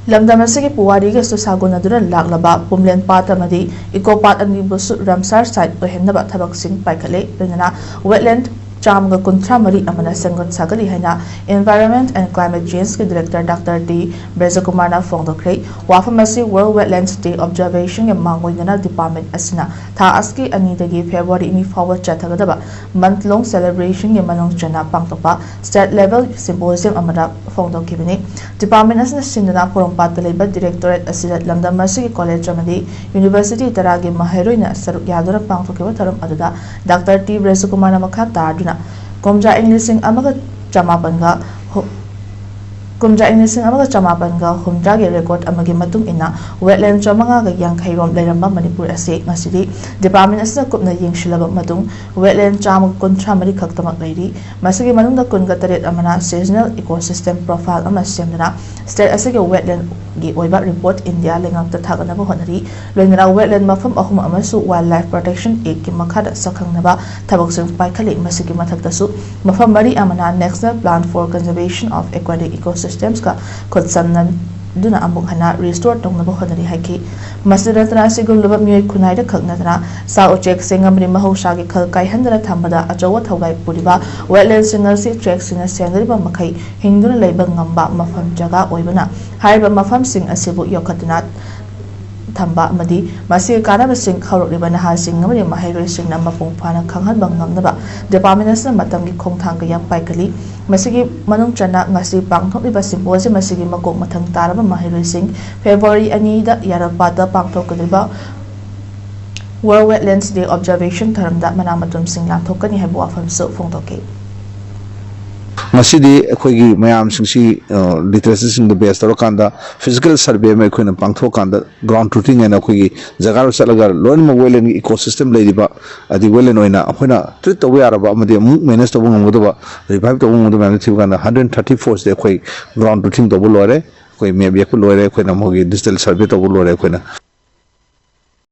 Lamdam asigi puwari ga sagunaduna laglaba pumlen pat amadi eco pat ani busu Ramsar site ohenaba thabak sing paikale lenana wetland Chamga Kuntramari Amana Sangon Sagali Hena Environment and Climate Change ke Director Dr. D. Brezakumana Pangthokkhre Wafamasi World Wetlands Day Observation and Mangoinana Department Asina Tha Aski Anidagi February ini forward Chatagadaba month long celebration and Manong Chana Pangtopa state level symposium Amada Pangthokkibini Department Asina Sindana Porompat Labor Directorate Asida Lamdamasi College Amadi University Taragi Maheroina Saruk Yadura Pangthokkiba Tharam Aduda Dr. D. Brezakumana Makata Komja English amaga chamapanga Humja ge record amagi matung ina wetland chamanga ga yangkhairom leiramba Manipur ase ngasidi department asna kupna yingshilaba matung wetland cham kunthra mari khaktamak leiri masagi manungda kunga taret amana seasonal ecosystem profile ama semdana state asage wetland gi oiba report India lengang ta thagana ba honari loinara wetland mafam ahum amasu wildlife protection act ki makhada sakhangnaba thabak sung paikhali masigi mathakta su mafam mari amana national plan for conservation of aquatic ecosystems ka khotsamnan duna amuk hana restore tongnaba honari haiki masiratra sigulba myoi khunai da khaknadra sa ochek sengamri mahausa gi khal kai handra thambada achawa thogai puriba wetland singal si track sina sengriba makhai hingduna leiba ngamba mafam jaga oibana haiba mafam sing asibu yokatna thamba amadi masi kanaba sing khawrokliba naha sing ngamri mahairoi sing na mapung phana khanghan bangngamnaba department asna matamgi khongthang ka yang paikali masigi manung chana ngasi pangthokliba symposium masigi makok mathang taraba mahairoi sing February ani da yarapata pangthokliba World Wetlands Day Observation tharamda manamatum sing lanthokani haibu afam so phongthoke Masidi akhoi mayam singsi literacy sing the best kanda physical survey me akhoi na pangtho kanda ground truthing and akhoi jagar salagar loan ma wetland ecosystem leiba adi wetland oina akhoi na treat to araba amadi manage to ngodoba revive to ngodoba me thiba 134 de akhoi ground truthing to bolore akhoi me bi akhoi lore akhoi na mogi digital survey to bolore akhoi na